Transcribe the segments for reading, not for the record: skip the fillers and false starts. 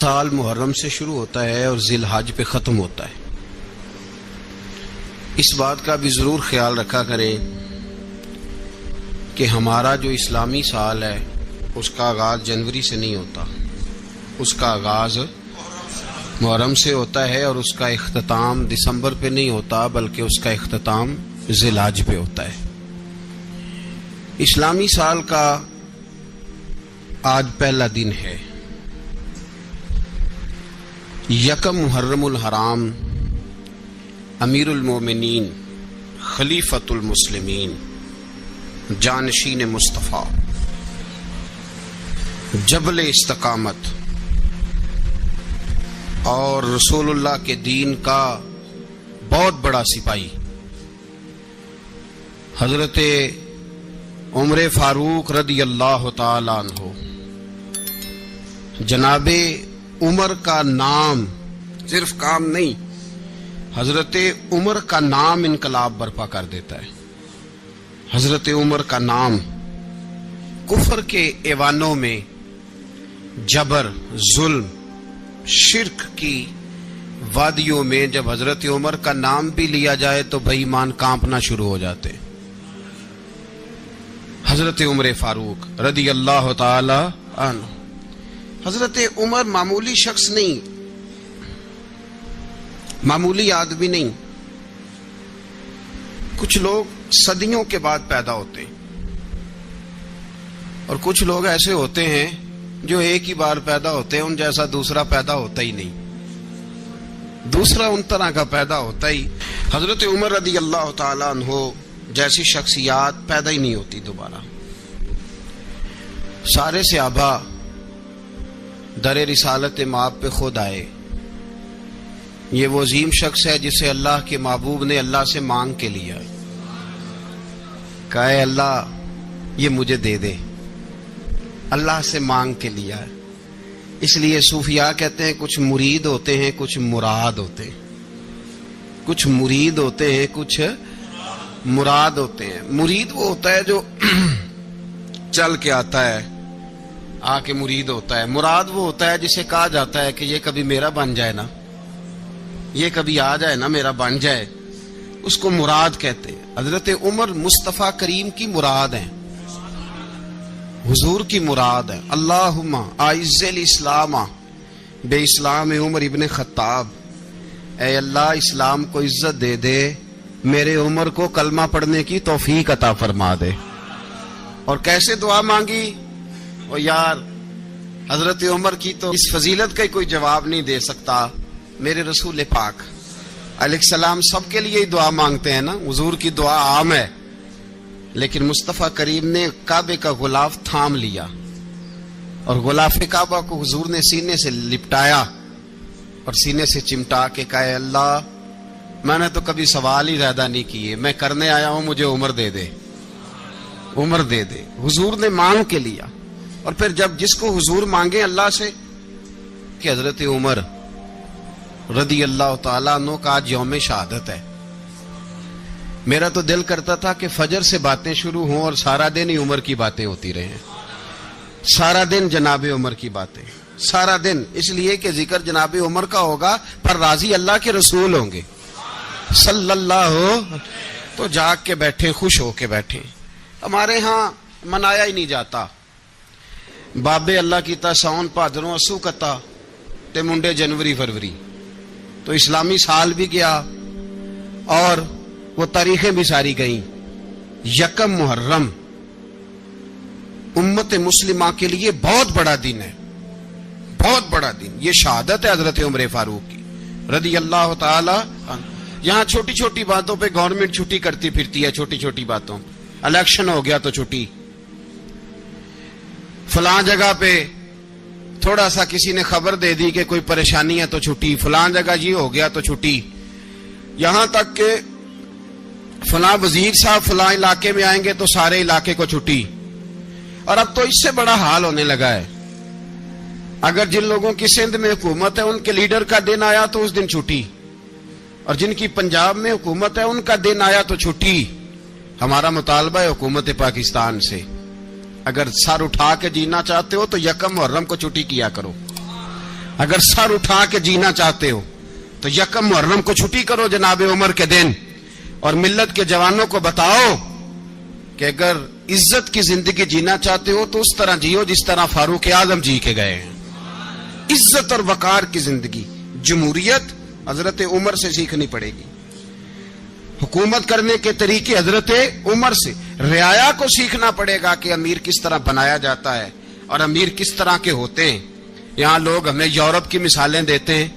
سال محرم سے شروع ہوتا ہے اور ذی الحج پہ ختم ہوتا ہے۔ اس بات کا بھی ضرور خیال رکھا کریں کہ ہمارا جو اسلامی سال ہے اس کا آغاز جنوری سے نہیں ہوتا، اس کا آغاز محرم سے ہوتا ہے اور اس کا اختتام دسمبر پہ نہیں ہوتا بلکہ اس کا اختتام ذی الحج پہ ہوتا ہے۔ اسلامی سال کا آج پہلا دن ہے، یکم محرم الحرام، امیر المومنین خلیفۃ المسلمین جانشین مصطفیٰ جبل استقامت اور رسول اللہ کے دین کا بہت بڑا سپاہی حضرت عمر فاروق رضی اللہ تعالی عنہ، جناب عمر کا نام صرف کام نہیں، حضرت عمر کا نام انقلاب برپا کر دیتا ہے۔ حضرت عمر کا نام کفر کے ایوانوں میں جبر، ظلم، شرک کی وادیوں میں جب حضرت عمر کا نام بھی لیا جائے تو بے ایمان کانپنا شروع ہو جاتے ہیں۔ حضرت عمر فاروق رضی اللہ تعالی عنہ، حضرت عمر معمولی شخص نہیں، معمولی آدمی نہیں۔ کچھ لوگ صدیوں کے بعد پیدا ہوتے ہیں اور کچھ لوگ ایسے ہوتے ہیں جو ایک ہی بار پیدا ہوتے ہیں، ان جیسا دوسرا پیدا ہوتا ہی نہیں، دوسرا ان طرح کا پیدا ہوتا ہی۔ حضرت عمر رضی اللہ تعالی عنہ جیسی شخصیات پیدا ہی نہیں ہوتی دوبارہ۔ سارے صحابہ در رسالت مآب پہ خود آئے۔ یہ وہ عظیم شخص ہے جسے اللہ کے محبوب نے اللہ سے مانگ کے لیا، کہا اے اللہ یہ مجھے دے دے، اللہ سے مانگ کے لیا ہے۔ اس لیے صوفیاء کہتے ہیں کچھ مرید ہوتے ہیں کچھ مراد ہوتے ہیں، کچھ مرید ہوتے ہیں کچھ مراد ہوتے ہیں۔ مرید وہ ہوتا ہے جو چل کے آتا ہے، آ کے مرید ہوتا ہے۔ مراد وہ ہوتا ہے جسے کہا جاتا ہے کہ یہ کبھی میرا بن جائے نا، یہ کبھی آ جائے نا، میرا بن جائے، اس کو مراد کہتے ہیں۔ حضرت عمر مصطفیٰ کریم کی مراد ہیں، حضور کی مراد ہے۔ اللہم اعز الاسلام بے اسلام عمر ابن خطاب، اے اللہ اسلام کو عزت دے دے، میرے عمر کو کلمہ پڑھنے کی توفیق عطا فرما دے۔ اور کیسے دعا مانگی؟ اور یار حضرت عمر کی تو اس فضیلت کا کوئی جواب نہیں دے سکتا۔ میرے رسول پاک علیہ السلام سب کے لیے ہی دعا مانگتے ہیں نا، حضور کی دعا عام ہے، لیکن مصطفیٰ کریم نے کعبے کا غلاف تھام لیا اور غلاف کعبہ کو حضور نے سینے سے لپٹایا اور سینے سے چمٹا کے کہا اے اللہ میں نے تو کبھی سوال ہی زیادہ نہیں کیے، میں کرنے آیا ہوں، مجھے عمر دے دے، عمر دے دے۔ حضور نے مانگ کے لیا۔ اور پھر جب جس کو حضور مانگے اللہ سے کہ حضرت عمر رضی اللہ تعالیٰ عنہ کا آج یوم شہادت ہے، میرا تو دل کرتا تھا کہ فجر سے باتیں شروع ہوں اور سارا دن ہی عمر کی باتیں ہوتی رہیں، سارا دن جناب عمر کی باتیں، سارا دن، اس لیے کہ ذکر جناب عمر کا ہوگا پر راضی اللہ کے رسول ہوں گے صلی اللہ، تو جاگ کے بیٹھے، خوش ہو کے بیٹھے۔ ہمارے ہاں منایا ہی نہیں جاتا، بابے اللہ کی تا ساؤن بھادروں اسو کتا تے منڈے جنوری فروری، تو اسلامی سال بھی گیا اور وہ تاریخیں بھی ساری گئیں۔ یکم محرم امت مسلمہ کے لیے بہت بڑا دن ہے، بہت بڑا دن۔ یہ شہادت ہے حضرت عمر فاروق کی رضی اللہ تعالی عنہ۔ یہاں چھوٹی چھوٹی باتوں پہ گورنمنٹ چھٹی کرتی پھرتی ہے، چھوٹی چھوٹی باتوں، الیکشن ہو گیا تو چھٹی، فلاں جگہ پہ تھوڑا سا کسی نے خبر دے دی کہ کوئی پریشانی ہے تو چھٹی، فلاں جگہ یہ ہو گیا تو چھٹی، یہاں تک کہ فلاں وزیر صاحب فلاں علاقے میں آئیں گے تو سارے علاقے کو چھٹی۔ اور اب تو اس سے بڑا حال ہونے لگا ہے، اگر جن لوگوں کی سندھ میں حکومت ہے ان کے لیڈر کا دن آیا تو اس دن چھٹی، اور جن کی پنجاب میں حکومت ہے ان کا دن آیا تو چھٹی۔ ہمارا مطالبہ ہے حکومت پاکستان سے، اگر سر اٹھا کے جینا چاہتے ہو تو یکم محرم کو چھٹی کیا کرو، اگر سر اٹھا کے جینا چاہتے ہو تو یکم محرم کو چھٹی کرو جناب عمر کے دن، اور ملت کے جوانوں کو بتاؤ کہ اگر عزت کی زندگی جینا چاہتے ہو تو اس طرح جیو جس طرح فاروق اعظم جی کے گئے ہیں۔ عزت اور وقار کی زندگی، جمہوریت حضرت عمر سے سیکھنی پڑے گی، حکومت کرنے کے طریقے حضرت عمر سے، رعایا کو سیکھنا پڑے گا کہ امیر کس طرح بنایا جاتا ہے اور امیر کس طرح کے ہوتے ہیں۔ یہاں لوگ ہمیں یورپ کی مثالیں دیتے ہیں،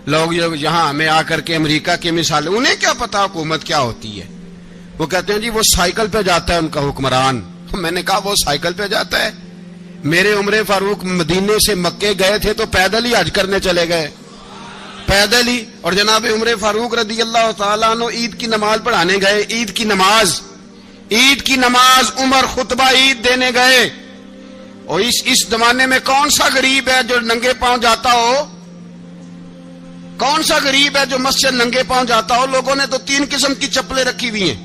لوگ یہاں ہمیں آ کر کے امریکہ کی مثالیں، انہیں کیا پتا حکومت کیا ہوتی ہے۔ وہ کہتے ہیں جی وہ سائیکل پہ جاتا ہے ان کا حکمران۔ میں نے کہا وہ سائیکل پہ جاتا ہے؟ میرے عمر فاروق مدینے سے مکے گئے تھے تو پیدل ہی حج کرنے چلے گئے، پیدل ہی۔ اور جناب عمر فاروق رضی اللہ تعالیٰ عنہ عید کی نماز پڑھانے گئے، عید کی نماز عمر خطبہ عید دینے گئے۔ اور اس زمانے میں کون سا غریب ہے جو ننگے پاؤں جاتا ہو؟ کون سا غریب ہے جو مسجد ننگے پاؤں جاتا ہو؟ لوگوں نے تو 3 قسم کی چپلیں رکھی ہوئی ہیں،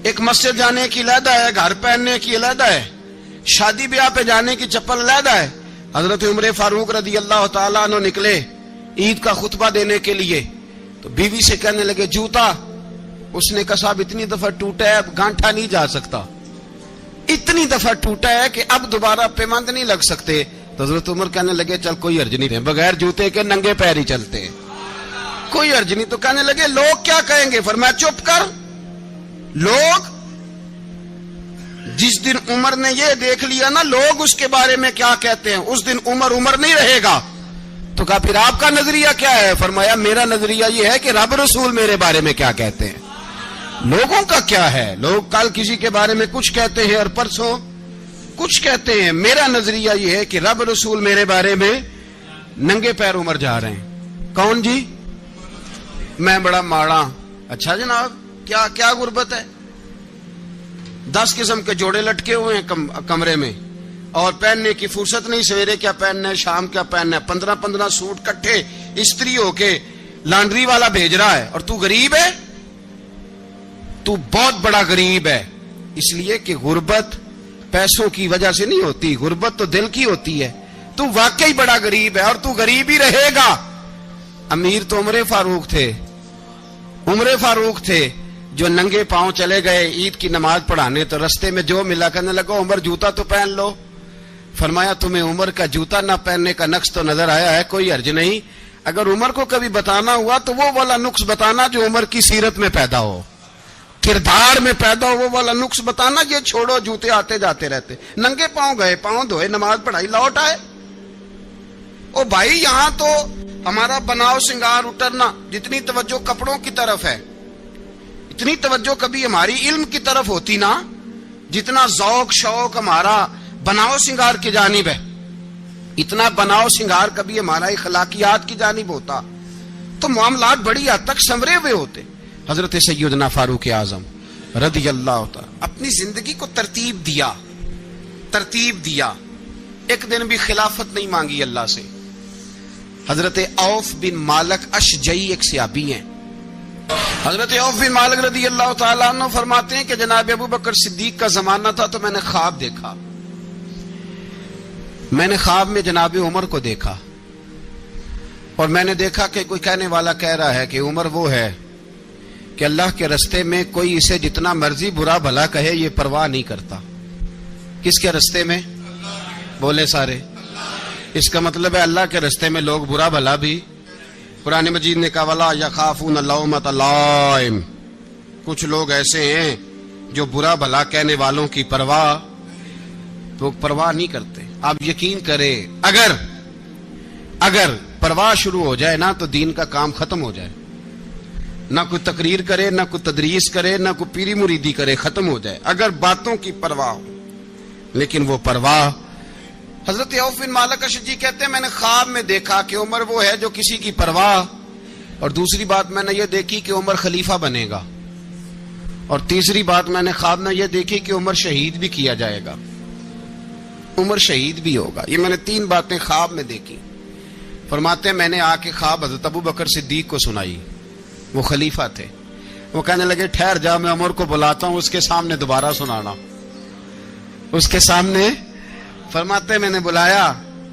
ایک مسجد جانے کی علیحدہ ہے، گھر پہننے کی علیحدہ ہے، شادی بیاہ پہ جانے کی چپل علیحدہ ہے۔ حضرت عمر فاروق رضی اللہ تعالیٰ عنہ نکلے عید کا خطبہ دینے کے لیے تو بیوی سے کہنے لگے جوتا، اس نے کہا صاحب اتنی دفعہ ٹوٹا ہے اب گانٹھا نہیں جا سکتا، اتنی دفعہ ٹوٹا ہے کہ اب دوبارہ پیمند نہیں لگ سکتے۔ تو حضرت عمر کہنے لگے چل کوئی حرج نہیں ہے، بغیر جوتے کے ننگے پیر ہی چلتے ہیں، کوئی حرج نہیں۔ تو کہنے لگے لوگ کیا کہیں گے؟ فرمایا چپ کر، لوگ جس دن عمر نے یہ دیکھ لیا نا لوگ اس کے بارے میں کیا کہتے ہیں، اس دن عمر نہیں رہے گا۔ تو کہا پھر آپ کا نظریہ کیا ہے؟ فرمایا میرا نظریہ یہ ہے کہ رب رسول میرے بارے میں کیا کہتے ہیں، لوگوں کا کیا ہے؟ لوگ کل کسی کے بارے میں کچھ کہتے ہیں اور پرسوں کچھ کہتے ہیں، میرا نظریہ یہ ہے کہ رب رسول میرے بارے میں ننگے پیر عمر جا رہے ہیں۔ کون جی؟ میں بڑا ماڑا۔ اچھا جناب کیا غربت ہے؟ 10 قسم کے جوڑے لٹکے ہوئے ہیں کمرے میں اور پہننے کی فرصت نہیں، سویرے کیا پہننا ہے شام کیا پہننا ہے، 15 سوٹ کٹھے استری ہو کے لانڈری والا بھیج رہا ہے، اور تو غریب ہے، تو بہت بڑا غریب ہے۔ اس لیے کہ غربت پیسوں کی وجہ سے نہیں ہوتی، غربت تو دل کی ہوتی ہے۔ تو واقعی بڑا غریب ہے اور تو غریب ہی رہے گا۔ امیر تو عمر فاروق تھے جو ننگے پاؤں چلے گئے عید کی نماز پڑھانے، تو رستے میں جو ملا کہنے لگا عمر جوتا تو پہن لو۔ فرمایا تمہیں عمر کا جوتا نہ پہننے کا نقص تو نظر آیا ہے، کوئی حرج نہیں، اگر عمر کو کبھی بتانا ہوا تو وہ والا نقص بتانا جو عمر کی سیرت میں پیدا ہو، کردار میں پیدا ہو، وہ والا نقص بتانا، یہ چھوڑو جوتے آتے جاتے رہتے۔ ننگے پاؤں گئے، پاؤں دھوئے، نماز پڑھائی، لوٹ آئے۔ او بھائی یہاں تو ہمارا بناؤ سنگار اترنا، جتنی توجہ کپڑوں کی طرف ہے اتنی توجہ کبھی ہماری علم کی طرف ہوتی نا، جتنا ذوق شوق ہمارا بناؤ سنگار کی جانب ہے، اتنا بناؤ سنگار کبھی ہمارا اخلاقیات کی جانب ہوتا تو معاملات بڑی حد تک سنورے ہوئے ہوتے۔ حضرت سیدنا فاروق اعظم رضی اللہ تعالی اپنی زندگی کو ترتیب دیا، ایک دن بھی خلافت نہیں مانگی اللہ سے۔ حضرت عوف بن مالک اشجعی ایک صحابی ہیں، حضرت عوف بن مالک رضی اللہ تعالیٰ عنہ فرماتے ہیں کہ جناب ابو بکر صدیق کا زمانہ تھا تو میں نے خواب دیکھا، میں نے خواب میں جناب عمر کو دیکھا، اور میں نے دیکھا کہ کوئی کہنے والا کہہ رہا ہے کہ عمر وہ ہے کہ اللہ کے رستے میں کوئی اسے جتنا مرضی برا بھلا کہے یہ پرواہ نہیں کرتا۔ کس کے رستے میں؟ بولے سارے۔ اس کا مطلب ہے اللہ کے رستے میں لوگ برا بھلا بھی، قرآن مجید نے کہا وَلَا يَخَافُونَ لَوْمَةَ لَائِمٍ، کچھ لوگ ایسے ہیں جو برا بھلا کہنے والوں کی پرواہ نہیں کرتے۔ آپ یقین کریں اگر پرواہ شروع ہو جائے نا تو دین کا کام ختم ہو جائے، نہ کوئی تقریر کرے، نہ کوئی تدریس کرے، نہ کوئی پیری مریدی کرے، ختم ہو جائے اگر باتوں کی پرواہ ہو۔ لیکن وہ پرواہ، حضرت عوف بن مالک اشجعی کہتے ہیں میں نے خواب میں دیکھا کہ عمر وہ ہے جو کسی کی پرواہ، اور دوسری بات میں نے یہ دیکھی کہ عمر خلیفہ بنے گا، اور تیسری بات میں نے خواب میں یہ دیکھی کہ عمر شہید بھی کیا جائے گا، عمر شہید بھی ہوگا۔ یہ میں نے 3 باتیں خواب میں دیکھی۔ فرماتے ہیں میں نے آ کے خواب حضرت ابو بکر صدیق کو سنائی، وہ خلیفہ تھے، وہ کہنے لگے ٹھہر جا میں عمر کو بلاتا ہوں، اس کے سامنے دوبارہ سنانا، اس کے سامنے۔ فرماتے میں نے بلایا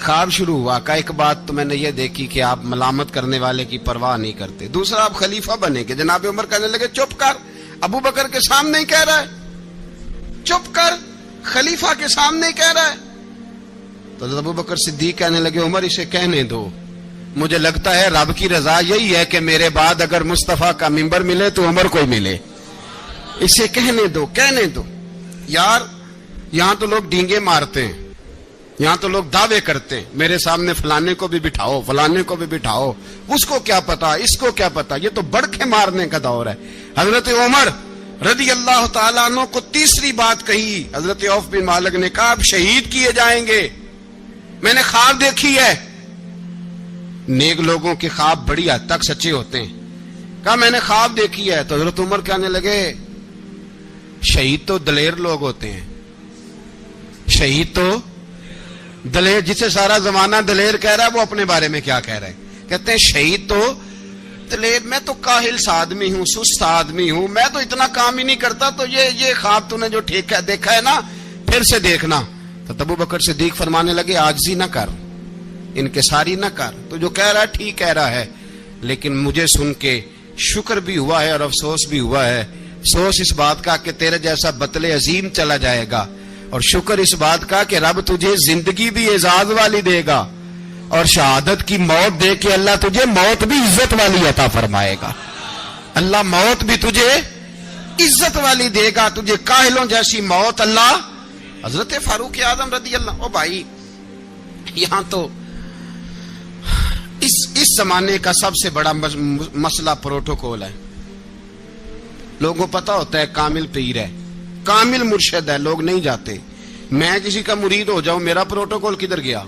خواب شروع ہوا. کا ایک بات تو میں نے یہ دیکھی کہ آپ ملامت کرنے والے کی پرواہ نہیں کرتے. دوسرا, آپ خلیفہ بنے کہ جناب عمر کہنے لگے چپ کر, ابو بکر کے سامنے ہی کہہ رہا ہے, چپ کر, خلیفہ کے سامنے ہی کہہ رہا ہے. تو حضرت ابو بکر صدیق کہنے لگے عمر اسے کہنے دو, مجھے لگتا ہے رب کی رضا یہی ہے کہ میرے بعد اگر مصطفیٰ کا منبر ملے تو عمر کو ہی ملے, اسے کہنے دو, کہنے دو. یار یہاں تو لوگ ڈینگے مارتے ہیں, یہاں تو لوگ دعوے کرتے ہیں, میرے سامنے فلانے کو بھی بٹھاؤ, فلانے کو بھی بٹھاؤ, اس کو کیا پتا, اس کو کیا پتا, یہ تو بڑکے مارنے کا دور ہے. حضرت عمر رضی اللہ تعالیٰ عنہ کو تیسری بات کہی. حضرت عوف بن مالک نے کہا آپ شہید کیے جائیں گے, میں نے خواب دیکھی ہے. نیک لوگوں کے خواب بڑی حد تک سچے ہوتے ہیں. کہا میں نے خواب دیکھی ہے. تو حضرت عمر کہنے لگے شہید تو دلیر لوگ ہوتے ہیں, شہید تو دلیر, جسے سارا زمانہ دلیر کہہ رہا ہے وہ اپنے بارے میں کیا کہہ رہے ہیں, کہتے ہیں شہید تو دلیر. میں تو کاہل سا آدمی ہوں, سست آدمی ہوں, میں تو اتنا کام ہی نہیں کرتا, تو یہ خواب تو نے جو ٹھیک ہے دیکھا ہے نا پھر سے دیکھنا. تو ابو بکر صدیق فرمانے لگے عاجزی نہ کر, انکساری نہ کر, تو جو کہہ رہا ہے ٹھیک کہہ رہا ہے, لیکن مجھے سن کے شکر بھی ہوا ہے اور افسوس بھی ہوا ہے. افسوس اس بات کا کہ تیرے جیسا بطل عظیم چلا جائے گا, اور شکر اس بات کا کہ رب تجھے زندگی بھی اعزاز والی دے گا, اور شہادت کی موت دے کے اللہ تجھے موت بھی عزت والی عطا فرمائے گا. اللہ موت بھی تجھے عزت والی دے گا, تجھے کاہلوں جیسی موت اللہ. حضرت فاروق اعظم رضی اللہ, او بھائی یہاں تو اس زمانے کا سب سے بڑا مسئلہ پروٹوکول ہے. لوگوں کو پتا ہوتا ہے کامل پیر ہے, کامل مرشد ہے, لوگ نہیں جاتے. میں کسی کا مرید ہو جاؤں, میرا پروٹوکول کدھر گیا؟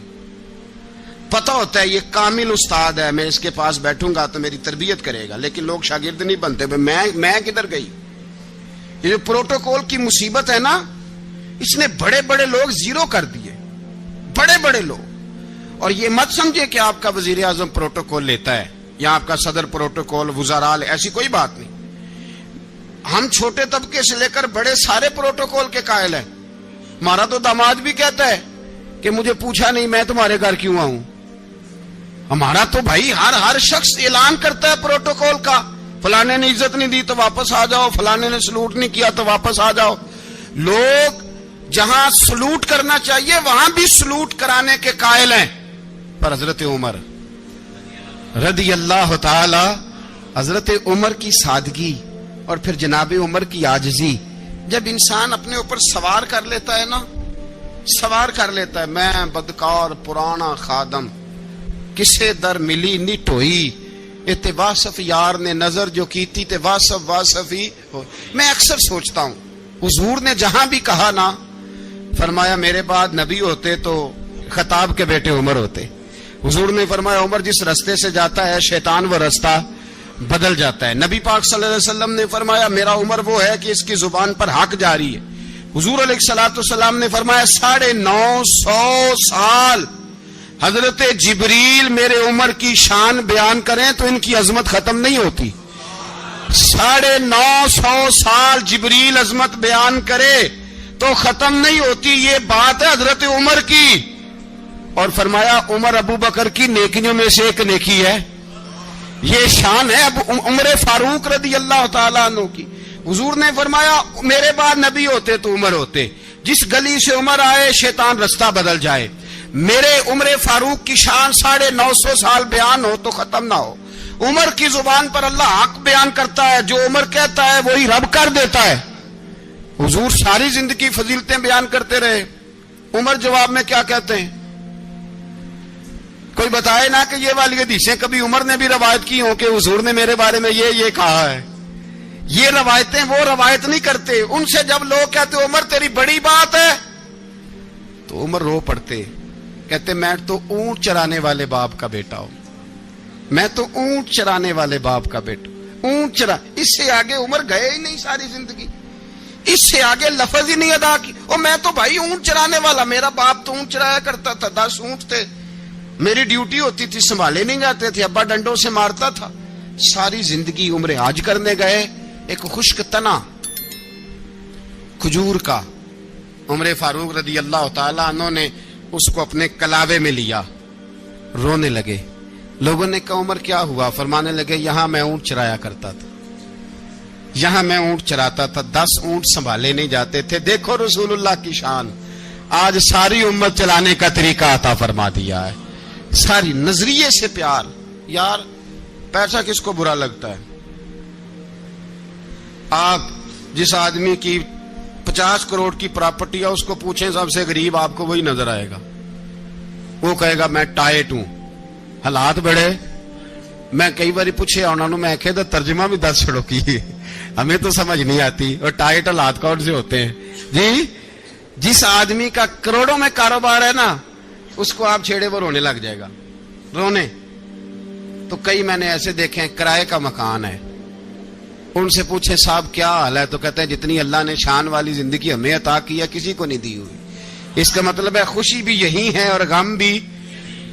پتا ہوتا ہے یہ کامل استاد ہے, میں اس کے پاس بیٹھوں گا تو میری تربیت کرے گا, لیکن لوگ شاگرد نہیں بنتے. میں کدھر گئی؟ یہ جو پروٹوکول کی مصیبت ہے نا, اس نے بڑے بڑے لوگ زیرو کر دیے, بڑے بڑے لوگ. اور یہ مت سمجھے کہ آپ کا وزیر اعظم پروٹوکول لیتا ہے یا آپ کا صدر پروٹوکول, وزراء, ایسی کوئی بات نہیں. ہم چھوٹے طبقے سے لے کر بڑے سارے پروٹوکول کے قائل ہیں. ہمارا تو داماد بھی کہتا ہے کہ مجھے پوچھا نہیں میں تمہارے گھر کیوں آؤں. ہمارا تو بھائی ہر شخص اعلان کرتا ہے پروٹوکول کا, فلانے نے عزت نہیں دی تو واپس آ جاؤ, فلانے نے سلوٹ نہیں کیا تو واپس آ جاؤ. لوگ جہاں سلوٹ کرنا چاہیے وہاں بھی سلوٹ کرانے کے قائل ہیں. پر حضرت عمر رضی اللہ تعالی, حضرت عمر کی سادگی اور پھر جناب عمر کی عاجزی, جب انسان اپنے اوپر سوار کر لیتا ہے نا, سوار کر لیتا ہے, میں بدکار پرانا خادم, کسے در ملی نی ٹوئی, تے واصف یار نے نظر جو کی تھی تے واصف ہی. میں اکثر سوچتا ہوں حضور نے جہاں بھی کہا نا, فرمایا میرے بعد نبی ہوتے تو خطاب کے بیٹے عمر ہوتے. حضور نے فرمایا عمر جس رستے سے جاتا ہے شیطان وہ رستہ بدل جاتا ہے. نبی پاک صلی اللہ علیہ وسلم نے فرمایا میرا عمر وہ ہے کہ اس کی زبان پر حق جاری ہے. حضور علیہ الصلوۃ والسلام نے فرمایا 950 سال حضرت جبریل میرے عمر کی شان بیان کریں تو ان کی عظمت ختم نہیں ہوتی. 950 سال جبریل عظمت بیان کرے تو ختم نہیں ہوتی. یہ بات ہے حضرت عمر کی. اور فرمایا عمر ابو بکر کی نیکیوں میں سے ایک نیکی ہے, یہ شان ہے عمر فاروق رضی اللہ تعالیٰ عنہ کی. حضور نے فرمایا میرے بعد نبی ہوتے تو عمر ہوتے, جس گلی سے عمر آئے شیطان رستہ بدل جائے. میرے عمر فاروق کی شان 950 سال بیان ہو تو ختم نہ ہو. عمر کی زبان پر اللہ حق بیان کرتا ہے, جو عمر کہتا ہے وہی رب کر دیتا ہے. حضور ساری زندگی فضیلتیں بیان کرتے رہے, عمر جواب میں کیا کہتے ہیں؟ کوئی بتائے نا کہ یہ والی حدیثیں کبھی عمر نے بھی روایت کی ہوں کہ حضور نے میرے بارے میں یہ کہا ہے. یہ روایتیں وہ روایت نہیں کرتے. ان سے جب لوگ کہتے عمر تیری بڑی بات ہے تو عمر رو پڑتے, کہتے میں تو اونٹ چرانے والے باپ کا بیٹا ہوں, میں تو اونٹ چرانے والے باپ کا بیٹا, اونٹ چرا. اس سے آگے عمر گئے ہی نہیں ساری زندگی, اس سے آگے لفظ ہی نہیں ادا کی. اور میں تو بھائی اونٹ چرانے والا, میرا باپ تو اونٹ چرایا کرتا تھا, 10 اونٹ تھے, میری ڈیوٹی ہوتی تھی, سنبھالے نہیں جاتے تھے, ابا ڈنڈوں سے مارتا تھا. ساری زندگی عمر حج کرنے گئے, ایک خشک تنا کھجور کا عمر فاروق رضی اللہ تعالیٰ عنہ نے اس کو اپنے کلاوے میں لیا، رونے لگے۔ لوگوں نے کہا عمر کیا ہوا؟ فرمانے لگے یہاں میں اونٹ چرایا کرتا تھا، یہاں میں اونٹ چراتا تھا، 10 اونٹ سنبھالے نہیں جاتے تھے، دیکھو رسول اللہ کی شان، آج ساری امت چلانے کا طریقہ عطا فرما دیا ہے۔ ساری نظریے سے پیار۔ یار پیسہ کس کو برا لگتا ہے؟ آپ جس آدمی کی 50 کروڑ کی پراپرٹی ہے اس کو پوچھیں سب سے غریب، آپ کو وہی نظر آئے گا۔ وہ کہے گا میں ٹائٹ ہوں، حالات بڑے۔ میں کئی باری پوچھے انہوں نے، میں کہتا ترجمہ بھی 10 چھڑوں کی، ہمیں تو سمجھ نہیں آتی، اور ٹائٹ حالات کون سے ہوتے ہیں جی؟ جس آدمی کا کروڑوں میں کاروبار ہے نا، اس کو آپ چھیڑے وہ رونے لگ جائے گا، رونے۔ تو کئی میں نے ایسے دیکھے ہیں کرائے کا مکان ہے، ان سے پوچھے صاحب کیا حال ہے، تو کہتے ہیں جتنی اللہ نے شان والی زندگی ہمیں عطا کی ہے کسی کو نہیں دی ہوئی۔ اس کا مطلب ہے خوشی بھی یہی ہے اور غم بھی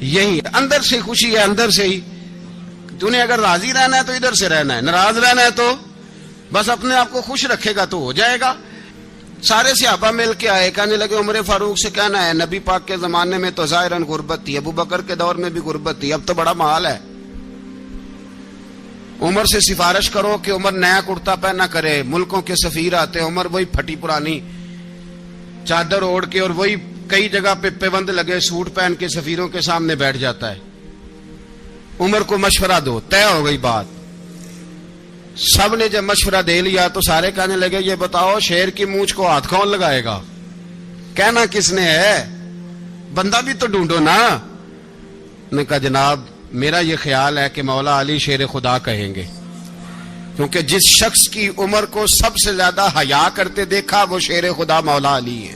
یہی ہے، اندر سے خوشی ہے، اندر سے ہی۔ تُنے اگر راضی رہنا ہے تو ادھر سے رہنا ہے، ناراض رہنا ہے تو بس اپنے آپ کو خوش رکھے گا تو ہو جائے گا۔ سارے صحابہ مل کے آئے، کہنے لگے عمر فاروق سے کہنا ہے نبی پاک کے زمانے میں تو ظاہراً غربت تھی، ابو بکر کے دور میں بھی غربت تھی، اب تو بڑا مال ہے، عمر سے سفارش کرو کہ عمر نیا کرتا پہنا کرے۔ ملکوں کے سفیر آتے، عمر وہی پھٹی پرانی چادر اوڑھ کے اور وہی کئی جگہ پہ پیوند لگے سوٹ پہن کے سفیروں کے سامنے بیٹھ جاتا ہے۔ عمر کو مشورہ دو، طے ہو گئی بات۔ سب نے جب مشورہ دے لیا تو سارے کہنے لگے یہ بتاؤ شیر کی مونچھ کو ہاتھ کون لگائے گا؟ کہنا کس نے ہے؟ بندہ بھی تو ڈھونڈو نا۔ نے کہا جناب میرا یہ خیال ہے کہ مولا علی شیر خدا کہیں گے، کیونکہ جس شخص کی عمر کو سب سے زیادہ حیا کرتے دیکھا وہ شیر خدا مولا علی ہے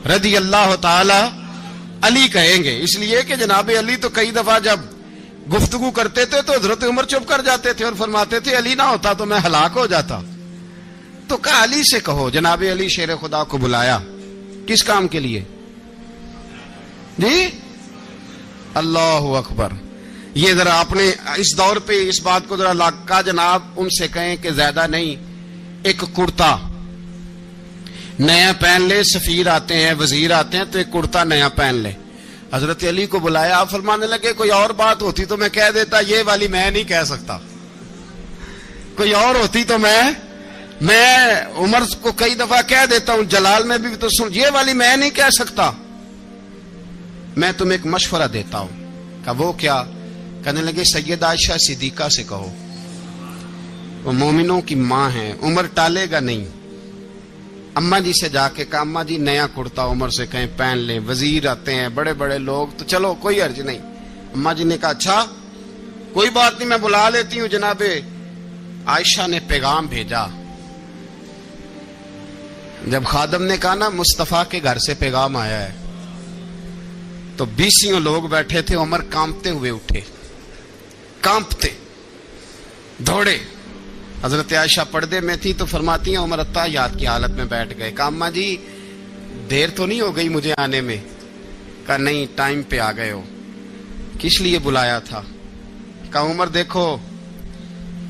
رضی اللہ تعالی علی کہیں گے۔ اس لیے کہ جناب علی تو کئی دفعہ جب گفتگو کرتے تھے تو حضرت عمر چپ کر جاتے تھے اور فرماتے تھے علی نہ ہوتا تو میں ہلاک ہو جاتا۔ تو کہا علی سے کہو۔ جناب علی شیر خدا کو بلایا، کس کام کے لیے جی؟ اللہ اکبر۔ یہ ذرا آپ نے اس دور پہ اس بات کو ذرا لاکا جناب ان سے کہیں کہ زیادہ نہیں، ایک کرتا نیا پہن لے، سفیر آتے ہیں وزیر آتے ہیں تو ایک کرتا نیا پہن لے۔ حضرت علی کو بلایا، آپ فرمانے لگے کوئی اور بات ہوتی تو میں کہہ دیتا، یہ والی میں نہیں کہہ سکتا، کوئی اور ہوتی تو میں عمر کو کئی دفعہ کہہ دیتا ہوں، جلال میں بھی تو سن، یہ والی میں نہیں کہہ سکتا، میں تمہیں ایک مشورہ دیتا ہوں۔ کہا وہ کیا؟ کہنے لگے سید عائشہ صدیقہ سے کہو، وہ مومنوں کی ماں ہیں، عمر ٹالے گا نہیں۔ اماں جی سے جا کے کہا اماں جی نیا کرتا عمر سے کہیں پہن لیں، وزیر آتے ہیں بڑے بڑے لوگ تو چلو کوئی عرض نہیں۔ اماں جی نے کہا اچھا کوئی بات نہیں میں بلا لیتی ہوں۔ جناب عائشہ نے پیغام بھیجا، جب خادم نے کہا نا مصطفیٰ کے گھر سے پیغام آیا ہے تو 20 لوگ بیٹھے تھے، عمر کانپتے ہوئے اٹھے، کانپتے دوڑے۔ حضرت عائشہ پردے میں تھی تو فرماتی ہیں عمر اتحیات کی حالت میں بیٹھ گئے۔ کہا اماں جی دیر تو نہیں ہو گئی مجھے آنے میں؟ کہا نہیں ٹائم پہ آ گئے ہو۔ کس لیے بلایا تھا؟ کہا عمر دیکھو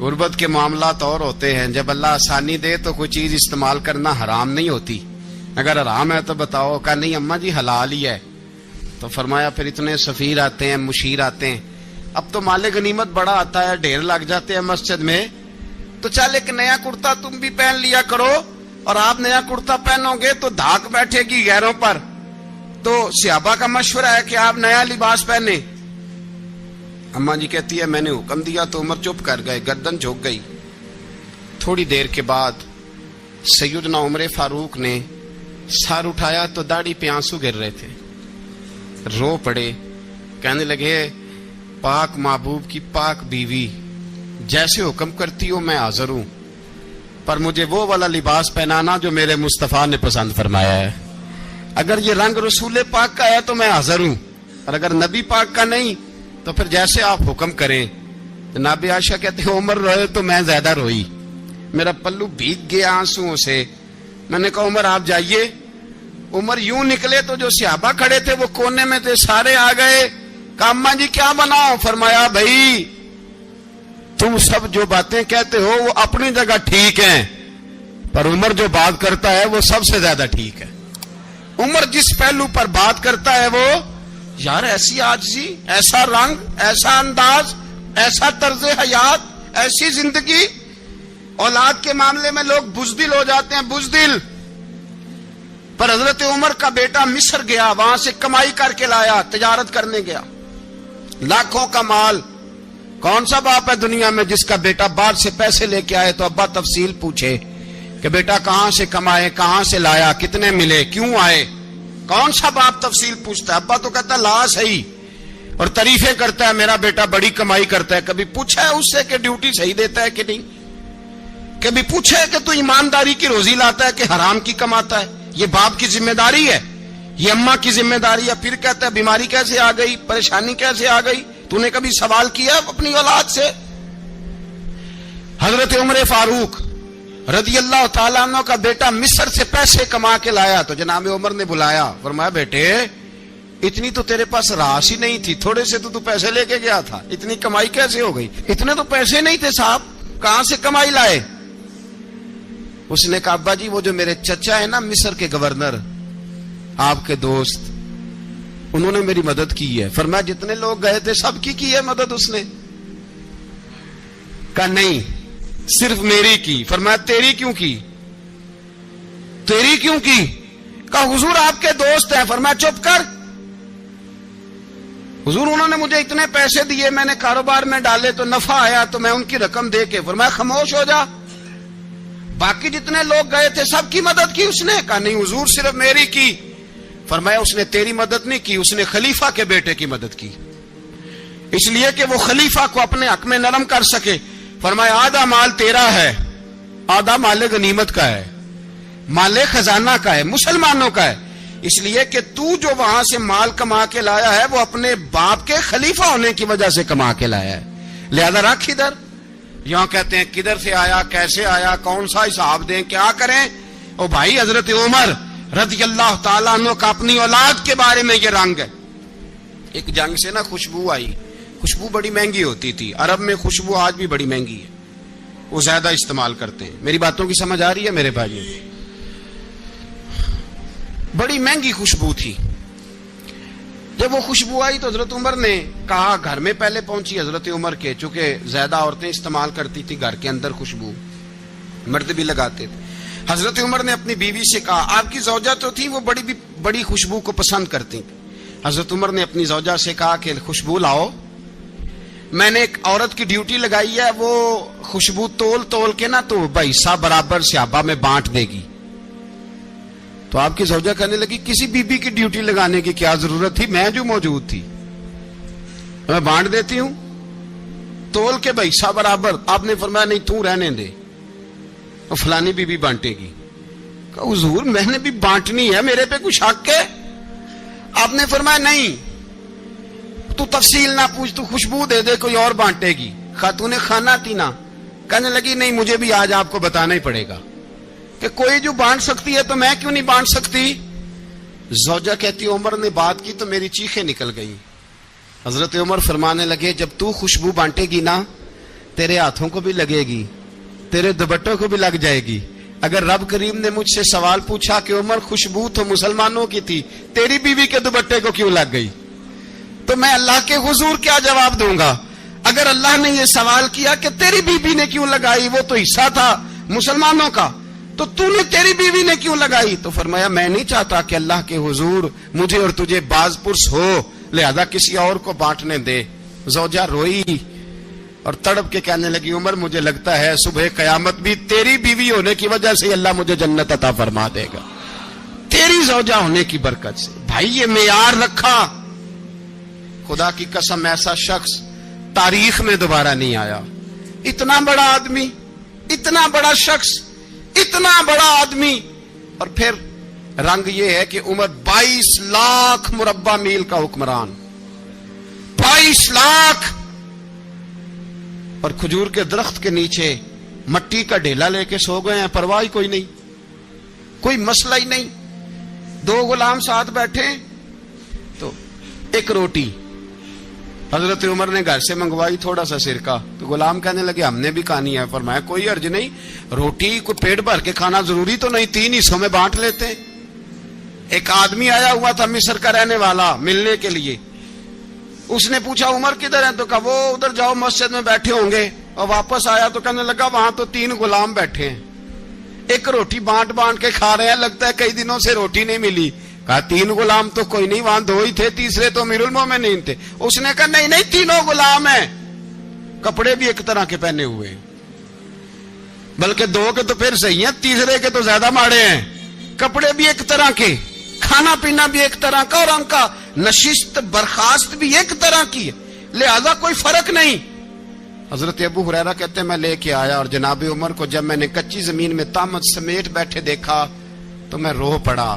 غربت کے معاملات اور ہوتے ہیں، جب اللہ آسانی دے تو کوئی چیز استعمال کرنا حرام نہیں ہوتی، اگر حرام ہے تو بتاؤ۔ کہا نہیں اماں جی حلال ہی ہے۔ تو فرمایا پھر اتنے سفیر آتے ہیں مشیر آتے ہیں، اب تو مال غنیمت بڑا آتا ہے، ڈھیر لگ جاتے ہیں مسجد میں، تو چل ایک نیا کرتا تم بھی پہن لیا کرو، اور آپ نیا کرتا پہنو گے تو دھاک بیٹھے گی غیروں پر۔ تو صحابہ کا مشورہ ہے کہ آپ نیا لباس پہنے۔ اماں جی کہتی ہے میں نے حکم دیا تو عمر چپ کر گئے، گردن جھک گئی۔ تھوڑی دیر کے بعد سیدنا عمر فاروق نے سر اٹھایا تو داڑھی پہ آنسو گر رہے تھے، رو پڑے، کہنے لگے پاک محبوب کی پاک بیوی جیسے حکم کرتی ہو میں حاضر ہوں، پر مجھے وہ والا لباس پہنانا جو میرے مصطفیٰ نے پسند فرمایا ہے۔ اگر یہ رنگ رسول پاک کا ہے تو میں حاضر ہوں، اور اگر نبی پاک کا نہیں تو پھر جیسے آپ حکم کریں۔ جناب عائشہ کہتے ہیں عمر روئے تو میں زیادہ روئی، میرا پلو بھیگ گیا آنسوؤں سے۔ میں نے کہا عمر آپ جائیے۔ عمر یوں نکلے تو جو صحابہ کھڑے تھے وہ کونے میں تھے، سارے آ گئے۔ کہا اماں جی کیا بناؤ؟ فرمایا بھائی تم سب جو باتیں کہتے ہو وہ اپنی جگہ ٹھیک ہیں، پر عمر جو بات کرتا ہے وہ سب سے زیادہ ٹھیک ہے۔ عمر جس پہلو پر بات کرتا ہے وہ یار ایسی عاجزی، ایسا رنگ، ایسا انداز، ایسا طرز حیات، ایسی زندگی. اولاد کے معاملے میں لوگ بزدل ہو جاتے ہیں، بزدل. پر حضرت عمر کا بیٹا مصر گیا، وہاں سے کمائی کر کے لایا، تجارت کرنے گیا، لاکھوں کا مال. کون سا باپ ہے دنیا میں جس کا بیٹا باہر سے پیسے لے کے آئے تو ابا تفصیل پوچھے کہ بیٹا کہاں سے کمائے، کہاں سے لایا، کتنے ملے، کیوں آئے؟ کون سا باپ تفصیل پوچھتا ہے؟ ابا تو کہتا ہے لا صحیح، اور تعریفیں کرتا ہے میرا بیٹا بڑی کمائی کرتا ہے. کبھی پوچھا ہے اس سے کہ ڈیوٹی صحیح دیتا ہے کہ نہیں؟ کبھی پوچھا ہے کہ تو ایمانداری کی روزی لاتا ہے کہ حرام کی کماتا ہے؟ یہ باپ کی ذمہ داری ہے، یہ اماں کی ذمہ داری ہے. پھر کہتا ہے بیماری کیسے آ گئی، پریشانی کیسے آ گئی؟ تو نے کبھی سوال کیا اپنی اولاد سے؟ حضرت عمر فاروق رضی اللہ تعالیٰ عنہ کا بیٹا مصر سے پیسے کما کے لایا تو جناب عمر نے بلایا، فرمایا بیٹے اتنی تو تیرے پاس راس ہی نہیں تھی، تھوڑے سے تو پیسے لے کے گیا تھا، اتنی کمائی کیسے ہو گئی؟ اتنے تو پیسے نہیں تھے صاحب، کہاں سے کمائی لائے؟ اس نے کہا ابا جی وہ جو میرے چچا ہے نا مصر کے گورنر، آپ کے دوست، انہوں نے میری مدد کی ہے. فرمایا جتنے لوگ گئے تھے سب کی ہے مدد اس نے؟ کہا نہیں صرف میری کی. فرمایا تیری کیوں کی؟ تیری کیوں کی؟ کہا حضور آپ کے دوست ہیں. فرمایا چپ کر، حضور انہوں نے مجھے اتنے پیسے دیے، میں نے کاروبار میں ڈالے تو نفع آیا تو میں ان کی رقم دے کے. فرمایا خاموش ہو جا، باقی جتنے لوگ گئے تھے سب کی مدد کی اس نے؟ کہا نہیں حضور صرف میری کی. فرمایا اس نے تیری مدد نہیں کی، اس نے خلیفہ کے بیٹے کی مدد کی، اس لیے کہ وہ خلیفہ کو اپنے حق میں نرم کر سکے. فرمایا آدھا مال تیرا ہے، آدھا مال غنیمت کا ہے، مال خزانہ کا ہے، مسلمانوں کا ہے، اس لیے کہ تو جو وہاں سے مال کما کے لایا ہے وہ اپنے باپ کے خلیفہ ہونے کی وجہ سے کما کے لایا ہے، لہذا رکھ ادھر. یہاں کہتے ہیں کدھر سے آیا، کیسے آیا، کون سا حساب دیں، کیا کریں؟ او بھائی حضرت عمر رضی اللہ تعالیٰ عنہ کا اپنی اولاد کے بارے میں یہ رنگ ہے. ایک جنگ سے نا خوشبو آئی، خوشبو بڑی مہنگی ہوتی تھی، عرب میں خوشبو آج بھی بڑی مہنگی ہے، وہ زیادہ استعمال کرتے ہیں. میری باتوں کی سمجھ آ رہی ہے میرے بھائیوں؟ بڑی مہنگی خوشبو تھی. جب وہ خوشبو آئی تو حضرت عمر نے کہا، گھر میں پہلے پہنچی حضرت عمر کے، چونکہ زیادہ عورتیں استعمال کرتی تھی گھر کے اندر خوشبو، مرد بھی لگاتے تھے. حضرت عمر نے اپنی بیوی سے کہا، آپ کی زوجہ تو تھی وہ بڑی خوشبو کو پسند کرتی تھی. حضرت عمر نے اپنی زوجہ سے کہا کہ خوشبو لاؤ، میں نے ایک عورت کی ڈیوٹی لگائی ہے، وہ خوشبو تول کے نا تو حصہ برابر صحابہ میں بانٹ دے گی. تو آپ کی زوجہ کہنے لگی کسی بی بی کی ڈیوٹی لگانے کی کیا ضرورت تھی، میں جو موجود تھی میں بانٹ دیتی ہوں تول کے حصہ برابر. آپ نے فرمایا نہیں تو رہنے دے، فلانی بی بی بانٹے گی. کہا حضور میں نے بھی بانٹنی ہے، میرے پہ کچھ حق ہے؟ آپ نے فرمایا نہیں تو تفصیل نہ پوچھ، تو خوشبو دے دے کوئی اور بانٹے گی. خاتون خانہ تھی نا، کہنے لگی نہیں مجھے بھی آج آپ کو بتانا ہی پڑے گا کہ کوئی جو بانٹ سکتی ہے تو میں کیوں نہیں بانٹ سکتی؟ زوجہ کہتی عمر نے بات کی تو میری چیخیں نکل گئی. حضرت عمر فرمانے لگے جب تو خوشبو بانٹے گی نا تیرے ہاتھوں کو بھی لگے گی، تیرے دوپٹوں کو بھی لگ جائے گی. اگر رب کریم نے مجھ سے سوال پوچھا کہ عمر خوشبو تو مسلمانوں کی تھی، تیری بیوی کے دوپٹے کو کیوں لگ گئی، تو میں اللہ کے حضور کیا جواب دوں گا؟ اگر اللہ نے یہ سوال کیا کہ تیری بیوی نے کیوں لگائی، وہ تو حصہ تھا مسلمانوں کا، تو نے تیری بیوی نے کیوں لگائی؟ تو فرمایا میں نہیں چاہتا کہ اللہ کے حضور مجھے اور تجھے باز پرس ہو، لہذا کسی اور کو بانٹنے دے. زوجہ روئی اور تڑپ کے کہنے لگی عمر مجھے لگتا ہے صبح قیامت بھی تیری بیوی ہونے کی وجہ سے اللہ مجھے جنت عطا فرما دے گا، تیری زوجہ ہونے کی برکت سے. بھائی یہ معیار رکھا، خدا کی قسم ایسا شخص تاریخ میں دوبارہ نہیں آیا. اتنا بڑا آدمی، اتنا بڑا شخص، اتنا بڑا آدمی، اور پھر رنگ یہ ہے کہ عمر 22 لاکھ مربع میل کا حکمران، 22 لاکھ، اور کھجور کے درخت کے نیچے مٹی کا ڈھیلا لے کے سو گئے ہیں، پرواہ کوئی نہیں، کوئی مسئلہ ہی نہیں. 2 غلام ساتھ بیٹھے تو ایک روٹی حضرت عمر نے گھر سے منگوائی، تھوڑا سا سرکہ، تو غلام کہنے لگے ہم نے بھی کھانی ہے. فرمایا کوئی حرج نہیں، روٹی کو پیٹ بھر کے کھانا ضروری تو نہیں، 3 حصوں میں بانٹ لیتے. ایک آدمی آیا ہوا تھا مصر کا رہنے والا ملنے کے لیے. اس نے پوچھا عمر کدھر ہے؟ تو کہا وہ ادھر جاؤ مسجد میں بیٹھے ہوں گے. اور واپس آیا تو کہنے لگا وہاں تو 3 غلام بیٹھے ہیں, ایک روٹی بانٹ بانٹ کے کھا رہے ہیں, لگتا ہے کئی دنوں سے روٹی نہیں ملی. کہا 3 غلام تو کوئی نہیں, وہاں 2 ہی تھے, تیسرے تو امیر المومنین تھے. اس نے کہا نہیں نہیں 3 غلام ہیں, کپڑے بھی ایک طرح کے پہنے ہوئے, بلکہ 2 کے تو پھر صحیح ہیں, تیسرے کے تو زیادہ ماڑے ہیں. کپڑے بھی ایک طرح کے, کھانا پینا بھی ایک طرح کا, اور ان کا نشست برخاست بھی ایک طرح کی ہے, لہذا کوئی فرق نہیں. حضرت ابو ہریرہ کہتے ہیں میں لے کے آیا, اور جناب عمر کو جب میں نے کچی زمین میں تامت سمیٹ بیٹھے دیکھا تو میں رو پڑا.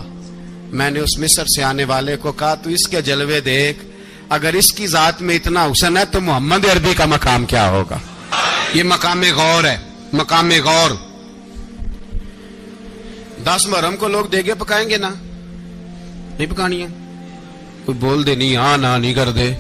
میں نے اس مصر سے آنے والے کو کہا تو اس کے جلوے دیکھ, اگر اس کی ذات میں اتنا حسن ہے تو محمد عربی کا مقام کیا ہوگا. یہ مقام غور ہے, مقام غور. 10 محرم کو لوگ دیگے پکائیں گے نا, نہیں پکانی ہے؟ کوئی بول دے نہیں, ہاں نہ نہیں کر دے.